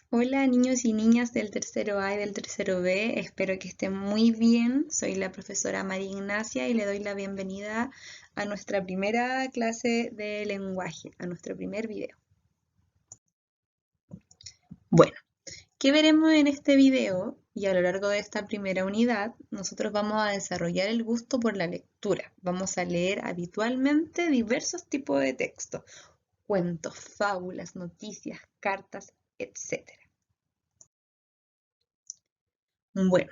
Hola niños y niñas del tercero A y del tercero B, espero que estén muy bien. Soy la profesora María Ignacia y le doy la bienvenida a nuestra primera clase de lenguaje, a nuestro primer video. Bueno, ¿qué veremos en este video? Y a lo largo de esta primera unidad, nosotros vamos a desarrollar el gusto por la lectura. Vamos a leer habitualmente diversos tipos de textos, cuentos, fábulas, noticias, cartas, etc. Bueno,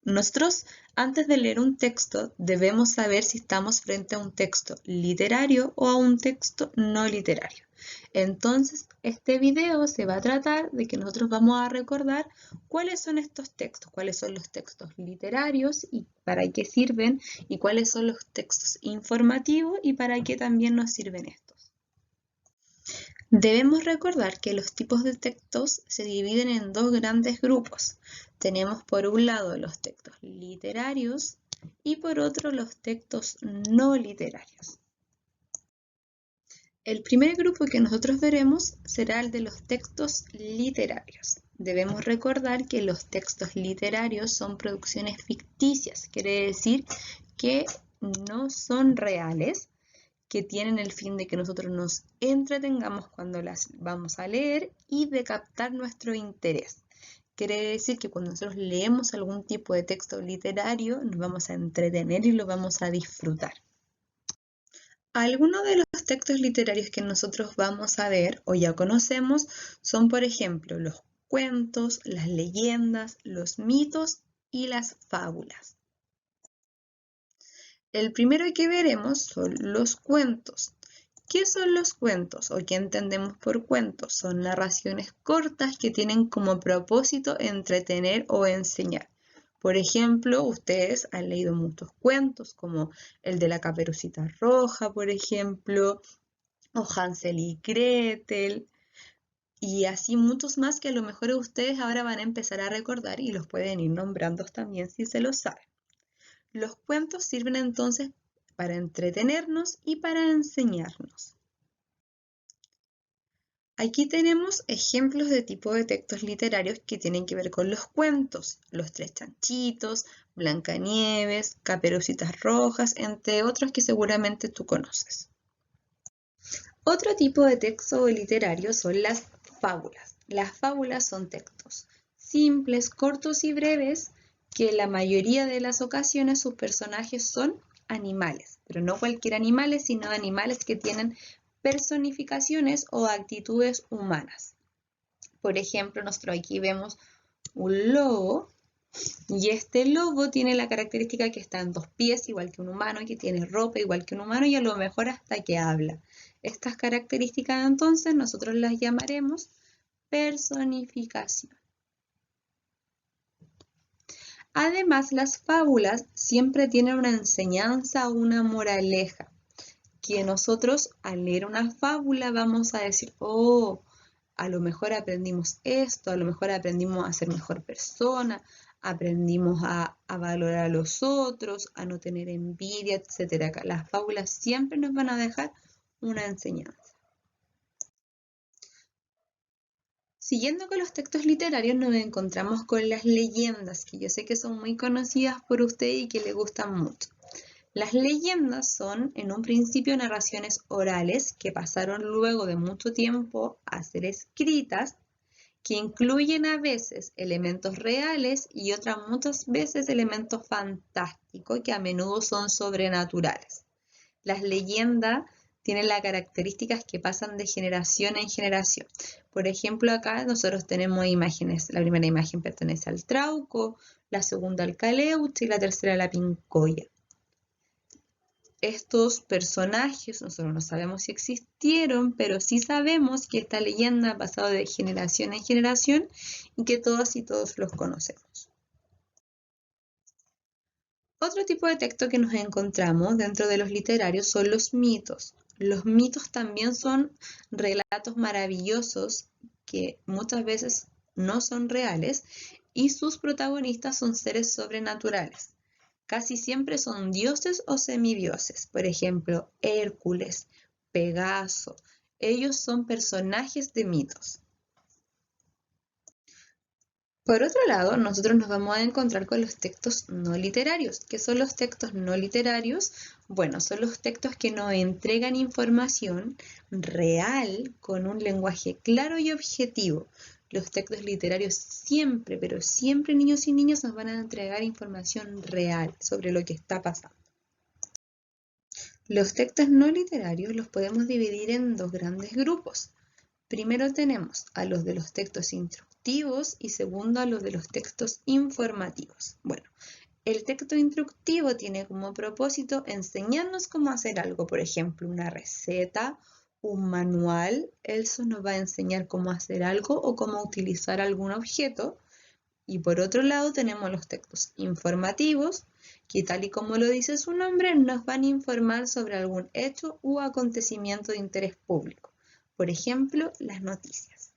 nosotros antes de leer un texto debemos saber si estamos frente a un texto literario o a un texto no literario. Entonces, este video se va a tratar de que nosotros vamos a recordar cuáles son estos textos, cuáles son los textos literarios y para qué sirven, y cuáles son los textos informativos y para qué también nos sirven estos. Debemos recordar que los tipos de textos se dividen en dos grandes grupos. Tenemos por un lado los textos literarios y por otro los textos no literarios. El primer grupo que nosotros veremos será el de los textos literarios. Debemos recordar que los textos literarios son producciones ficticias, quiere decir que no son reales, que tienen el fin de que nosotros nos entretengamos cuando las vamos a leer y de captar nuestro interés. Quiere decir que cuando nosotros leemos algún tipo de texto literario, nos vamos a entretener y lo vamos a disfrutar. Algunos de los textos literarios que nosotros vamos a ver o ya conocemos son, por ejemplo, los cuentos, las leyendas, los mitos y las fábulas. El primero que veremos son los cuentos. ¿Qué son los cuentos o qué entendemos por cuentos? Son narraciones cortas que tienen como propósito entretener o enseñar. Por ejemplo, ustedes han leído muchos cuentos como el de la Caperucita Roja, por ejemplo, o Hansel y Gretel, y así muchos más que a lo mejor ustedes ahora van a empezar a recordar y los pueden ir nombrando también si se los saben. Los cuentos sirven entonces para entretenernos y para enseñarnos. Aquí tenemos ejemplos de tipo de textos literarios que tienen que ver con los cuentos, Los Tres Chanchitos, Blancanieves, Caperucitas Rojas, entre otros que seguramente tú conoces. Otro tipo de texto literario son las fábulas. Las fábulas son textos simples, cortos y breves que en la mayoría de las ocasiones sus personajes son animales, pero no cualquier animales, sino animales que tienen personificaciones o actitudes humanas. Por ejemplo, nosotros aquí vemos un lobo y este lobo tiene la característica que está en dos pies, igual que un humano, y que tiene ropa igual que un humano y a lo mejor hasta que habla. Estas características entonces nosotros las llamaremos personificación. Además, las fábulas siempre tienen una enseñanza o una moraleja, que nosotros al leer una fábula vamos a decir, oh, a lo mejor aprendimos esto, a lo mejor aprendimos a ser mejor persona, aprendimos a valorar a los otros, a no tener envidia, etc. Las fábulas siempre nos van a dejar una enseñanza. Siguiendo con los textos literarios nos encontramos con las leyendas, que yo sé que son muy conocidas por usted y que le gustan mucho. Las leyendas son, en un principio, narraciones orales que pasaron luego de mucho tiempo a ser escritas, que incluyen a veces elementos reales y otras muchas veces elementos fantásticos que a menudo son sobrenaturales. Las leyendas tienen las características que pasan de generación en generación. Por ejemplo, acá nosotros tenemos imágenes. La primera imagen pertenece al trauco, la segunda al caleuche y la tercera a la pincoya. Estos personajes nosotros no sabemos si existieron, pero sí sabemos que esta leyenda ha pasado de generación en generación y que todas y todos los conocemos. Otro tipo de texto que nos encontramos dentro de los literarios son los mitos. Los mitos también son relatos maravillosos que muchas veces no son reales y sus protagonistas son seres sobrenaturales. Casi siempre son dioses o semidioses, por ejemplo, Hércules, Pegaso. Ellos son personajes de mitos. Por otro lado, nosotros nos vamos a encontrar con los textos no literarios. ¿Qué son los textos no literarios? Bueno, son los textos que nos entregan información real con un lenguaje claro y objetivo. Los textos literarios siempre, pero siempre, niños y niñas, nos van a entregar información real sobre lo que está pasando. Los textos no literarios los podemos dividir en dos grandes grupos. Primero tenemos a los de los textos instructivos y segundo a los de los textos informativos. Bueno, el texto instructivo tiene como propósito enseñarnos cómo hacer algo, por ejemplo, una receta, un manual. Eso nos va a enseñar cómo hacer algo o cómo utilizar algún objeto. Y por otro lado tenemos los textos informativos, que tal y como lo dice su nombre, nos van a informar sobre algún hecho u acontecimiento de interés público. Por ejemplo, las noticias.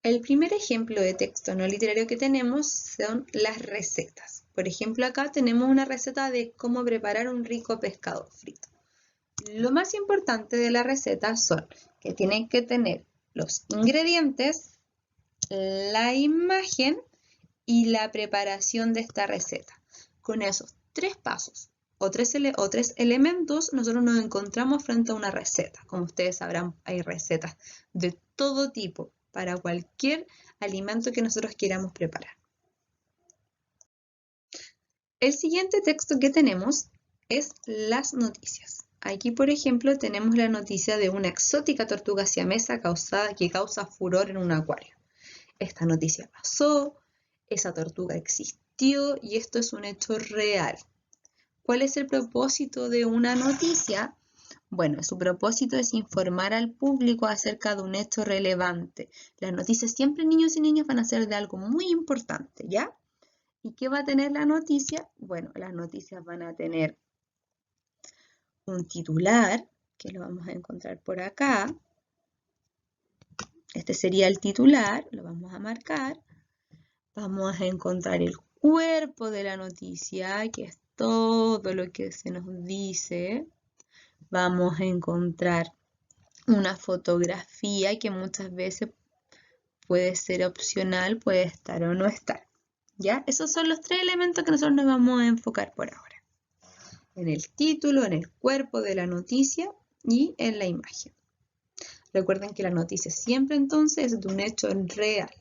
El primer ejemplo de texto no literario que tenemos son las recetas. Por ejemplo, acá tenemos una receta de cómo preparar un rico pescado frito. Lo más importante de la receta son que tienen que tener los ingredientes, la imagen y la preparación de esta receta. Con esos tres pasos o tres elementos, nosotros nos encontramos frente a una receta. Como ustedes sabrán, hay recetas de todo tipo para cualquier alimento que nosotros queramos preparar. El siguiente texto que tenemos es las noticias. Aquí, por ejemplo, tenemos la noticia de una exótica tortuga siamesa que causa furor en un acuario. Esta noticia pasó, esa tortuga existió y esto es un hecho real. ¿Cuál es el propósito de una noticia? Bueno, su propósito es informar al público acerca de un hecho relevante. Las noticias siempre, niños y niñas, van a ser de algo muy importante, ¿ya? ¿Y qué va a tener la noticia? Bueno, las noticias van a tener un titular, que lo vamos a encontrar por acá. Este sería el titular, lo vamos a marcar. Vamos a encontrar el cuerpo de la noticia, que es todo lo que se nos dice. Vamos a encontrar una fotografía que muchas veces puede ser opcional, puede estar o no estar. ¿Ya? Esos son los tres elementos que nosotros nos vamos a enfocar por ahora. En el título, en el cuerpo de la noticia y en la imagen. Recuerden que la noticia siempre entonces es de un hecho real.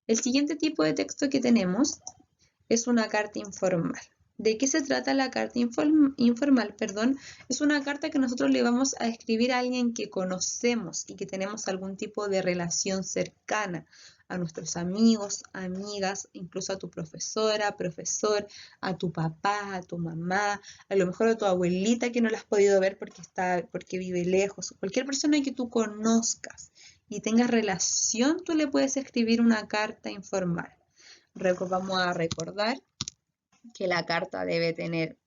El siguiente tipo de texto que tenemos es una carta informal. ¿De qué se trata la carta informal? Es una carta que nosotros le vamos a escribir a alguien que conocemos y que tenemos algún tipo de relación cercana, a nuestros amigos, amigas, incluso a tu profesora, profesor, a tu papá, a tu mamá, a lo mejor a tu abuelita que no la has podido ver porque vive lejos, cualquier persona que tú conozcas y tengas relación, tú le puedes escribir una carta informal. Vamos a recordar que la carta debe tener,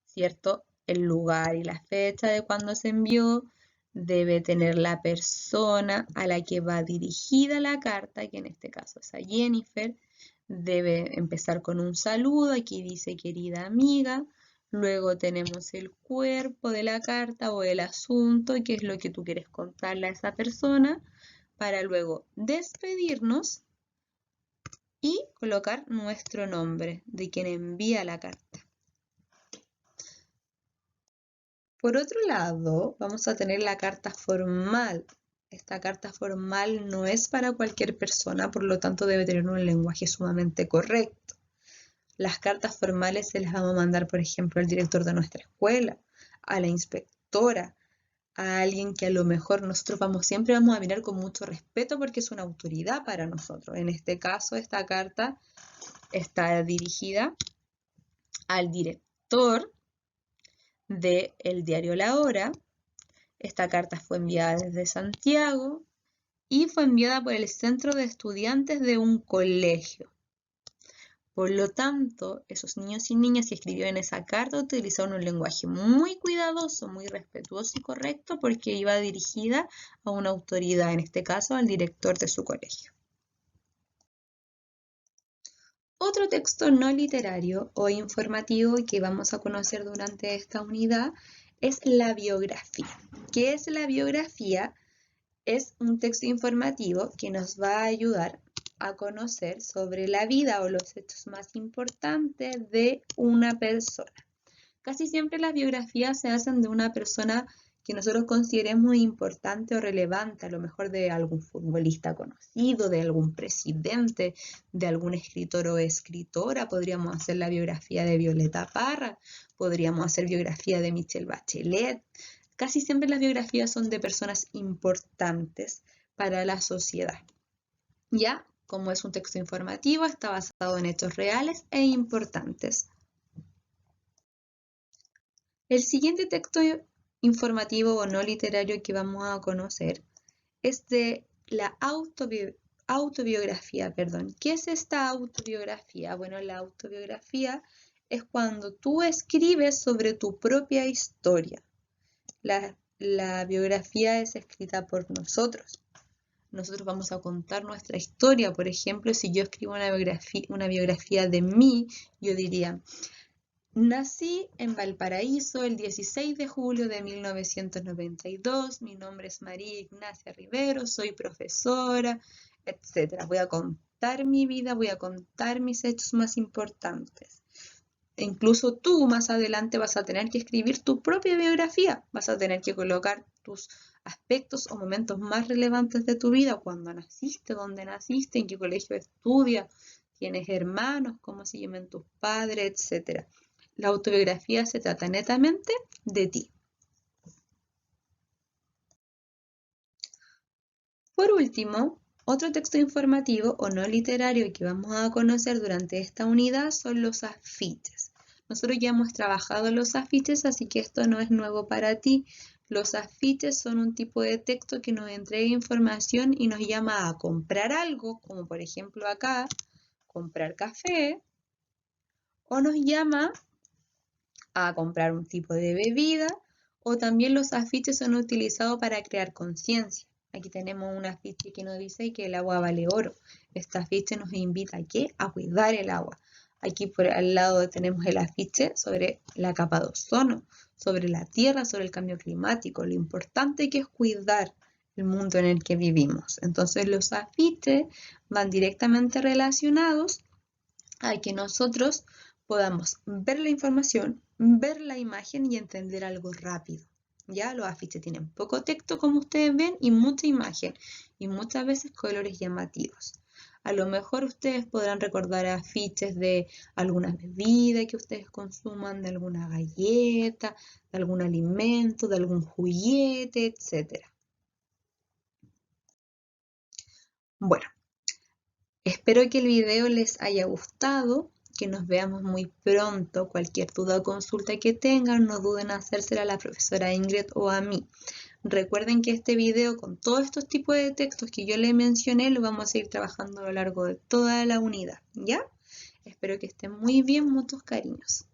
¿cierto?, el lugar y la fecha de cuando se envió, debe tener la persona a la que va dirigida la carta, que en este caso es a Jennifer, debe empezar con un saludo, aquí dice querida amiga, luego tenemos el cuerpo de la carta o el asunto, que es lo que tú quieres contarle a esa persona, para luego despedirnos y colocar nuestro nombre de quien envía la carta. Por otro lado, vamos a tener la carta formal. Esta carta formal no es para cualquier persona, por lo tanto debe tener un lenguaje sumamente correcto. Las cartas formales se las vamos a mandar, por ejemplo, al director de nuestra escuela, a la inspectora, a alguien que a lo mejor nosotros siempre vamos a mirar con mucho respeto porque es una autoridad para nosotros. En este caso, esta carta está dirigida al director del diario La Hora. Esta carta fue enviada desde Santiago y fue enviada por el centro de estudiantes de un colegio. Por lo tanto, esos niños y niñas que escribieron esa carta utilizaron un lenguaje muy cuidadoso, muy respetuoso y correcto porque iba dirigida a una autoridad, en este caso al director de su colegio. Otro texto no literario o informativo que vamos a conocer durante esta unidad es la biografía. ¿Qué es la biografía? Es un texto informativo que nos va a ayudar a conocer sobre la vida o los hechos más importantes de una persona. Casi siempre las biografías se hacen de una persona que nosotros consideremos importante o relevante, a lo mejor de algún futbolista conocido, de algún presidente, de algún escritor o escritora. Podríamos hacer la biografía de Violeta Parra, podríamos hacer biografía de Michelle Bachelet. Casi siempre las biografías son de personas importantes para la sociedad. Ya, como es un texto informativo, está basado en hechos reales e importantes. El siguiente texto informativo o no literario que vamos a conocer es de la autobiografía. ¿Qué es esta autobiografía? Bueno, la autobiografía es cuando tú escribes sobre tu propia historia. La biografía es escrita por nosotros. Nosotros vamos a contar nuestra historia. Por ejemplo, si yo escribo una biografía de mí, yo diría: nací en Valparaíso el 16 de julio de 1992, mi nombre es María Ignacia Rivero, soy profesora, etc. Voy a contar mi vida, voy a contar mis hechos más importantes. E incluso tú más adelante vas a tener que escribir tu propia biografía, vas a tener que colocar tus aspectos o momentos más relevantes de tu vida, cuándo naciste, dónde naciste, en qué colegio estudias, tienes hermanos, cómo se llaman tus padres, etc. La autobiografía se trata netamente de ti. Por último, otro texto informativo o no literario que vamos a conocer durante esta unidad son los afiches. Nosotros ya hemos trabajado los afiches, así que esto no es nuevo para ti. Los afiches son un tipo de texto que nos entrega información y nos llama a comprar algo, como por ejemplo acá, comprar café, o nos llama a comprar un tipo de bebida, o también los afiches son utilizados para crear conciencia. Aquí tenemos un afiche que nos dice que el agua vale oro. Este afiche nos invita a ¿qué? A cuidar el agua. Aquí por al lado tenemos el afiche sobre la capa de ozono, sobre la tierra, sobre el cambio climático, lo importante que es cuidar el mundo en el que vivimos. Entonces los afiches van directamente relacionados a que nosotros podamos ver la información, ver la imagen y entender algo rápido. Ya los afiches tienen poco texto, como ustedes ven, y mucha imagen, y muchas veces colores llamativos. A lo mejor ustedes podrán recordar afiches de alguna bebida que ustedes consuman, de alguna galleta, de algún alimento, de algún juguete, etc. Bueno, espero que el video les haya gustado, que nos veamos muy pronto. Cualquier duda o consulta que tengan, no duden en hacérsela a la profesora Ingrid o a mí. Recuerden que este video con todos estos tipos de textos que yo les mencioné, lo vamos a ir trabajando a lo largo de toda la unidad, ¿ya? Espero que estén muy bien, muchos cariños.